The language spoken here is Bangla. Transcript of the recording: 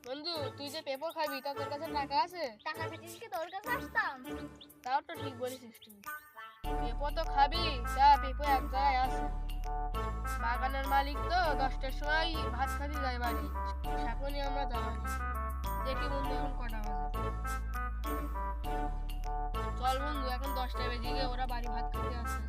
বন্ধু তুই যে পেপার খাবি তা তোর কাছে টাকা আছে? টাকা পেটিস কি তোর কাছে আসতাম? তাও তো ঠিক বলেছিস তুই। পেপার তো খাবি, যা পেপার এক জায়গায় আছে। বাগানের মালিক তো 10টার সময় ভাত খাতে যায় বাড়ি, এখনই আমরা যাবো। দেখি বন্ধু এখন কটা বাজে। চল বন্ধু, এখন 10টা বেজে গিয়ে ওরা বাড়ি ভাত খেতে আসছে।